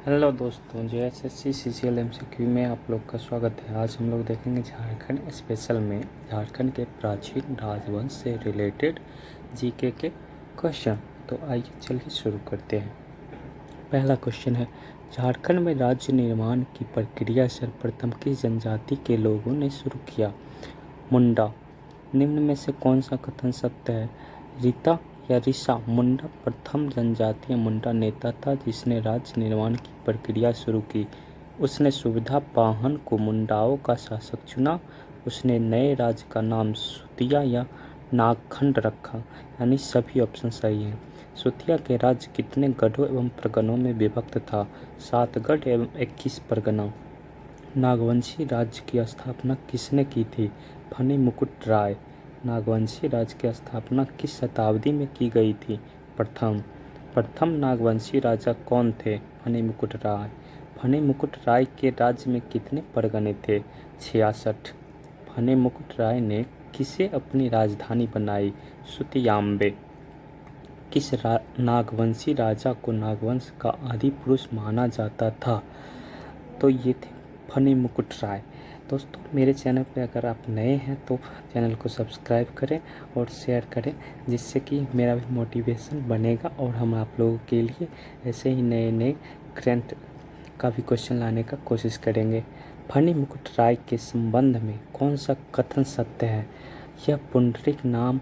Hello दोस्तों, JSSC CCL MCQ में आप लोग का स्वागत है। आज हम लोग देखेंगे झारखंड स्पेशल में झारखंड के प्राचीन राजवंश से रिलेटेड जीके के क्वेश्चन। तो आइए चलिए शुरू करते हैं। पहला क्वेश्चन है, झारखंड में राज्य निर्माण की प्रक्रिया सर्वप्रथम किस जनजाति के लोगों ने शुरू किया? मुंडा। निम्न में से कौन सा कथन सत्य है? रीता या ऋषा मुंडा प्रथम जनजातीय मुंडा नेता था जिसने राज्य निर्माण की प्रक्रिया शुरू की। उसने सुविधा पाहन को मुंडाओं का शासक चुना। उसने नए राज्य का नाम सुतिया या नागखंड रखा। यानी सभी ऑप्शन सही हैं। सुतिया के राज्य कितने गढ़ों एवं परगनों में विभक्त था? 7 गढ़ एवं 21 परगना। नागवंशी राज्य की स्थापना किसने की थी? फनी मुकुट राय। नागवंशी राज्य की स्थापना किस शताब्दी में की गई थी? प्रथम नागवंशी राजा कौन थे? फनी मुकुट राय। फनी मुकुट राय के राज्य में कितने परगने थे? 66। फनी मुकुट राय ने किसे अपनी राजधानी बनाई? सुतियाम्बे। किस नागवंशी राजा को नागवंश का आदि पुरुष माना जाता था? तो ये थे फनी मुकुट राय। दोस्तों, मेरे चैनल पे अगर आप नए हैं तो चैनल को सब्सक्राइब करें और शेयर करें, जिससे कि मेरा भी मोटिवेशन बनेगा और हम आप लोगों के लिए ऐसे ही नए नए करंट का भी क्वेश्चन लाने का कोशिश करेंगे। फनी मुकुट राय के संबंध में कौन सा कथन सत्य है? यह पुंडरीक नाम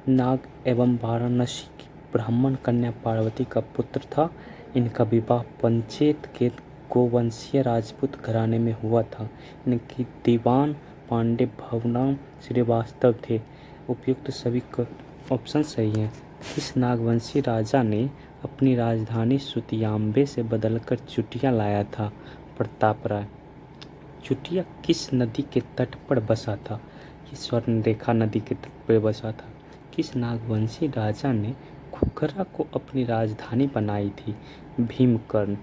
नाग एवं वाराणसी की ब्राह्मण कन्या पार्वती का पुत्र था। इनका विवाह पंचेत के गोवंशीय राजपूत घराने में हुआ था। इनकी दीवान पांडे भवनाम श्रीवास्तव थे। उपयुक्त सभी ऑप्शन सही हैं। किस नागवंशी राजा ने अपनी राजधानी सुतियाम्बे से बदलकर चुटिया लाया था? प्रतापराय। चुटिया किस नदी के तट पर बसा था? ये स्वर्णरेखा नदी के तट पर बसा था। किस नागवंशी राजा ने खुखरा को अपनी राजधानी बनाई थी? भीमकर्ण।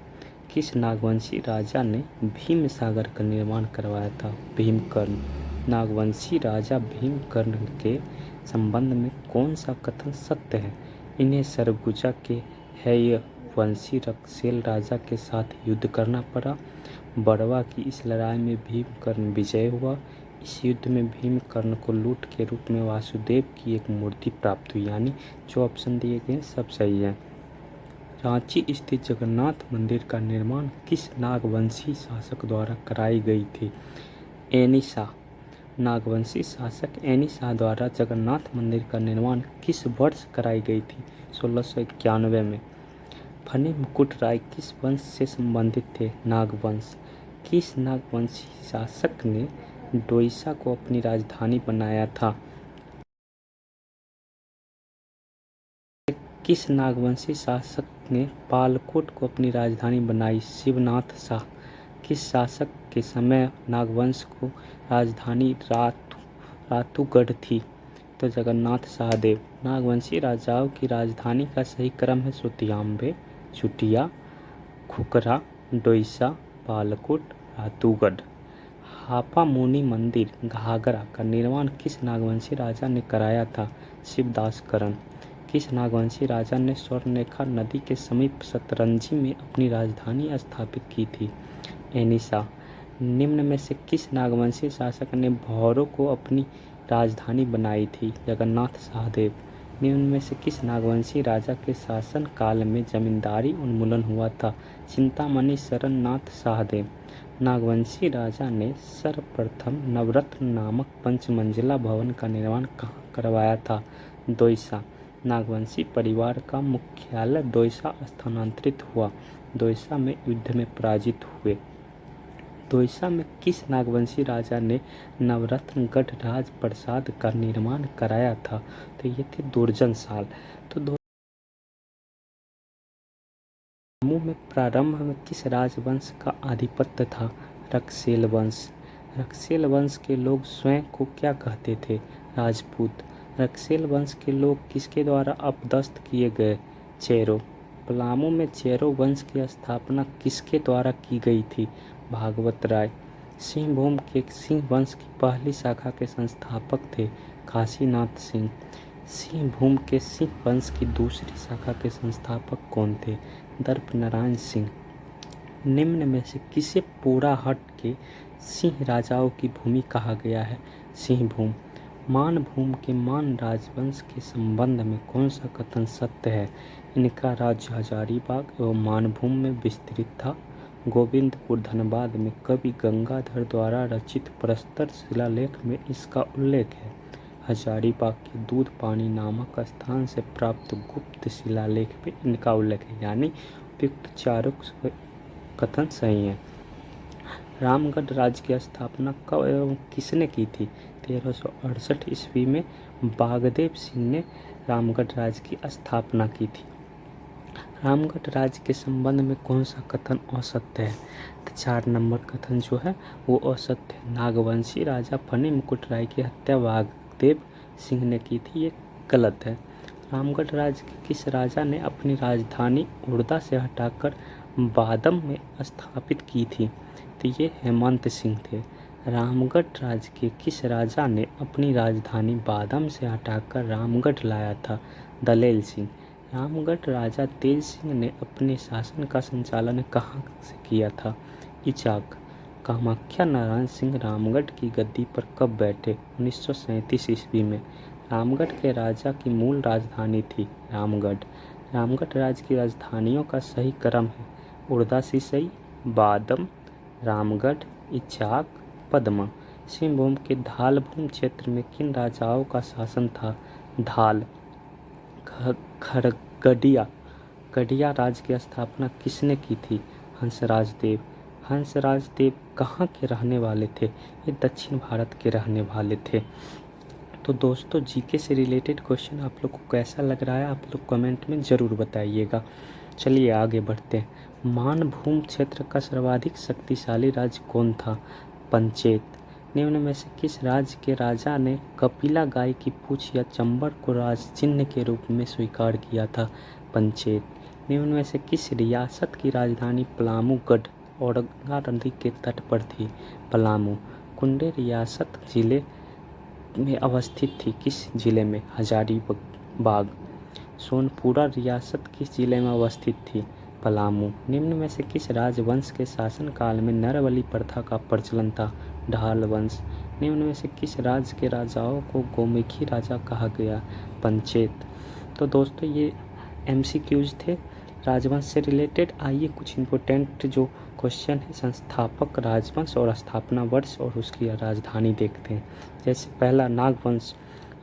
किस नागवंशी राजा ने भीम सागर का निर्माण करवाया था? भीमकर्ण। नागवंशी राजा भीमकर्ण के संबंध में कौन सा कथन सत्य है? इन्हें सरगुजा के हैय वंशी रक्सेल राजा के साथ युद्ध करना पड़ा। बड़वा की इस लड़ाई में भीमकर्ण विजय हुआ। इस युद्ध में भीमकर्ण को लूट के रूप में वासुदेव की एक मूर्ति प्राप्त हुई। यानी जो ऑप्शन दिए गए सब सही है। रांची स्थित जगन्नाथ मंदिर का निर्माण किस नागवंशी शासक द्वारा कराई गई थी? एनी शाह। नागवंशी शासक एनी शाह द्वारा जगन्नाथ मंदिर का निर्माण किस वर्ष कराई गई थी? 1691 में। फनी मुकुट राय किस वंश से संबंधित थे? नागवंश। किस नागवंशी शासक ने डोईसा को अपनी राजधानी बनाया था? किस नागवंशी शासक ने पालकोट को अपनी राजधानी बनाई? शिवनाथ शाह। किस शासक के समय नागवंश को राजधानी रातूगढ़ थी? तो जगन्नाथ सहदेव। नागवंशी राजाओं की राजधानी का सही क्रम है सुतियाम्बे, चुटिया, खुखरा, डोईसा, पालकोट, रातूगढ़। हापा मुनि मंदिर घाघरा का निर्माण किस नागवंशी राजा ने कराया था? शिवदासकरण। किस नागवंशी राजा ने स्वर्णरेखा नदी के समीप सतरंजी में अपनी राजधानी स्थापित की थी? एनिसा। निम्न में से किस नागवंशी शासक ने भौरों को अपनी राजधानी बनाई थी? जगन्नाथ सहदेव। निम्न में से किस नागवंशी राजा के शासन काल में जमींदारी उन्मूलन हुआ था? चिंतामणि शरण नाथ सहदेव। नागवंशी राजा ने सर्वप्रथम नवरत्न नामक पंचमंजिला भवन का निर्माण कहाँ करवाया था? दोईसा। नागवंशी परिवार का मुख्यालय दोईसा स्थानांतरित हुआ। दोईसा में युद्ध में पराजित हुए। दोईसा में किस नागवंशी राजा ने नवरत्नगढ़ राज प्रसाद का निर्माण कराया था? तो ये थे दुर्जन साल। तो जम्मू में प्रारंभ में किस राजवंश का आधिपत्य था? रक्सेल वंश। रक्सेल वंश के लोग स्वयं को क्या कहते थे? राजपूत। रक्सेल वंश के लोग किसके द्वारा अपदस्थ किए गए? चेरो। पलामू में चेरो वंश की स्थापना किसके द्वारा की गई थी? भागवत राय। सिंहभूम के सिंह वंश की पहली शाखा के संस्थापक थे काशीनाथ सिंह। सिंहभूम के सिंह वंश की दूसरी शाखा के संस्थापक कौन थे? दर्प नारायण सिंह। निम्न में से किसे पोराहट के सिंह राजाओं की भूमि कहा गया है? सिंहभूम। मानभूम के मान राजवंश के संबंध में कौन सा कथन सत्य है? इनका राज्य हजारीबाग एवं मानभूम में विस्तृत था। गोविंदपुर धनबाद में कवि गंगाधर द्वारा रचित प्रस्तर शिलालेख में इसका उल्लेख है। हजारीबाग के दूध पानी नामक स्थान से प्राप्त गुप्त शिलालेख में इनका उल्लेख है, यानी उपयुक्त चारों कथन सही है। रामगढ़ राज्य की स्थापना कब एवं किसने की थी? 1368 ईस्वी में बागदेव सिंह ने रामगढ़ राज्य की स्थापना की थी। रामगढ़ राज्य के संबंध में कौन सा कथन असत्य है? तो 4 नंबर कथन जो है वो असत्य है। नागवंशी राजा फनी मुकुट राय की हत्या बागदेव सिंह ने की थी, ये गलत है। रामगढ़ राज्य के किस राजा ने अपनी राजधानी उड़दा से हटाकर बादम में स्थापित की थी? तो ये हेमंत सिंह थे। रामगढ़ राज्य के किस राजा ने अपनी राजधानी बादम से हटाकर रामगढ़ लाया था? दलेल सिंह। रामगढ़ राजा तेज सिंह ने अपने शासन का संचालन कहाँ से किया था? इचाक। कामाख्या नारायण सिंह रामगढ़ की गद्दी पर कब बैठे? 1937 ईस्वी में। रामगढ़ के राजा की मूल राजधानी थी रामगढ़। रामगढ़ राज्य की राजधानियों का सही क्रम है उड़दा सिसई, बादम, रामगढ़, इचाक, पदमा। सिंहभूम के धालभूम क्षेत्र में किन राजाओं का शासन था? धाल। खरगडिया गडिया राज्य की स्थापना किसने की थी? हंसराज देव। हंसराज देव कहाँ के रहने वाले थे? ये दक्षिण भारत के रहने वाले थे। तो दोस्तों जीके से रिलेटेड क्वेश्चन आप लोग को कैसा लग रहा है आप लोग कमेंट में ज़रूर बताइएगा। चलिए आगे बढ़ते हैं। मानभूम क्षेत्र का सर्वाधिक शक्तिशाली राज्य कौन था? पंचेत। निम्न में से किस राज्य के राजा ने कपिला गाय की पूंछ या चंबड़ को राज चिन्ह के रूप में स्वीकार किया था? पंचेत। निम्न में से किस रियासत की राजधानी पलामूगढ़ औरंगा नदी के तट पर थी? पलामू। कुंडे रियासत जिले में अवस्थित थी, किस जिले में? हजारीबाग। सोनपुरा रियासत किस जिले में अवस्थित थी? पलामू। निम्न में से किस राजवंश के शासनकाल में नरबलि प्रथा का प्रचलन था? ढाल वंश। निम्न में से किस राज्य के राजाओं को गोमुखी राजा कहा गया? पंचेत। तो दोस्तों ये MCQs थे राजवंश से रिलेटेड। आइए कुछ इम्पोर्टेंट जो क्वेश्चन है संस्थापक राजवंश और स्थापना वर्ष और उसकी राजधानी देखते हैं। जैसे पहला नागवंश,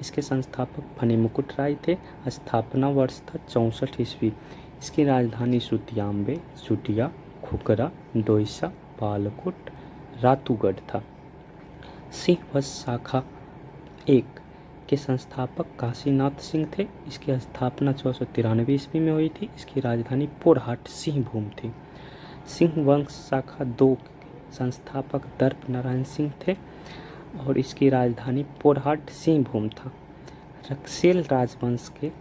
इसके संस्थापक फनी मुकुट राय थे। स्थापना वर्ष था 64 ईस्वी। इसकी राजधानी सुतियाम्बे, सुटिया, खुकरा, डोईसा, बालकोट, रातूगढ़ था। सिंह वंश शाखा 1 के संस्थापक काशीनाथ सिंह थे। इसकी स्थापना 1493 ईस्वी में हुई थी। इसकी राजधानी पोरहाट सिंहभूम थी। सिंह वंश शाखा 2 के संस्थापक दर्प नारायण सिंह थे और इसकी राजधानी पोरहाट सिंहभूम था। रक्सेल राजवंश के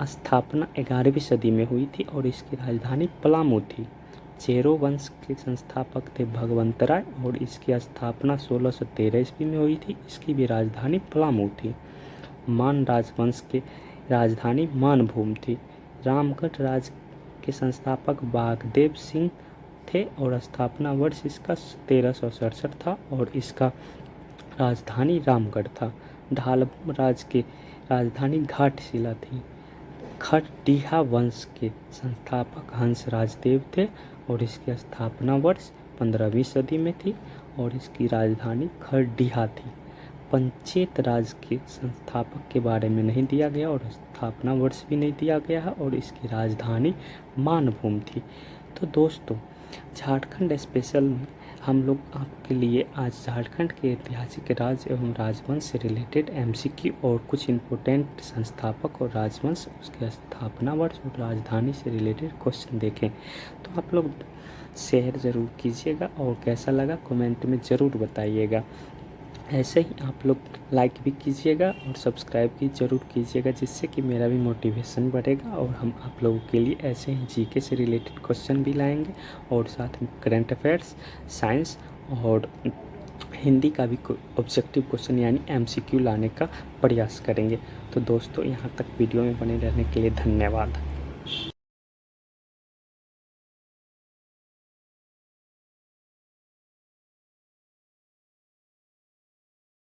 स्थापना 11वीं सदी में हुई थी और इसकी राजधानी पलामू थी। चेरो वंश के संस्थापक थे भगवंत राय और इसकी स्थापना 1613 ईस्वी में हुई थी। इसकी भी राजधानी पलामू थी। मान राजवंश की राजधानी मानभूम थी। रामगढ़ राज्य के संस्थापक बागदेव सिंह थे और स्थापना वर्ष इसका 1367 था और इसका राजधानी रामगढ़ था। ढालभूम राज्य की राजधानी घाटशिला थी। खरडीहा वंश के संस्थापक हंसराज देव थे और इसकी स्थापना वर्ष 15वीं सदी में थी और इसकी राजधानी खरडीहा थी। पंचेत राज्य के संस्थापक के बारे में नहीं दिया गया और स्थापना वर्ष भी नहीं दिया गया है और इसकी राजधानी मानभूम थी। तो दोस्तों झारखंड स्पेशल में हम लोग आपके लिए आज झारखंड के ऐतिहासिक राज्य एवं राजवंश से रिलेटेड MCQ और कुछ इम्पोर्टेंट संस्थापक और राजवंश उसके स्थापना वर्ष और राजधानी से रिलेटेड क्वेश्चन देखें। तो आप लोग शेयर ज़रूर कीजिएगा और कैसा लगा कमेंट में ज़रूर बताइएगा। ऐसे ही आप लोग लाइक भी कीजिएगा और सब्सक्राइब भी ज़रूर कीजिएगा जिससे कि मेरा भी मोटिवेशन बढ़ेगा और हम आप लोगों के लिए ऐसे ही जीके से रिलेटेड क्वेश्चन भी लाएंगे और साथ में करंट अफेयर्स, साइंस और हिंदी का भी ऑब्जेक्टिव क्वेश्चन यानी MCQ लाने का प्रयास करेंगे। तो दोस्तों यहाँ तक वीडियो में बने रहने के लिए धन्यवाद।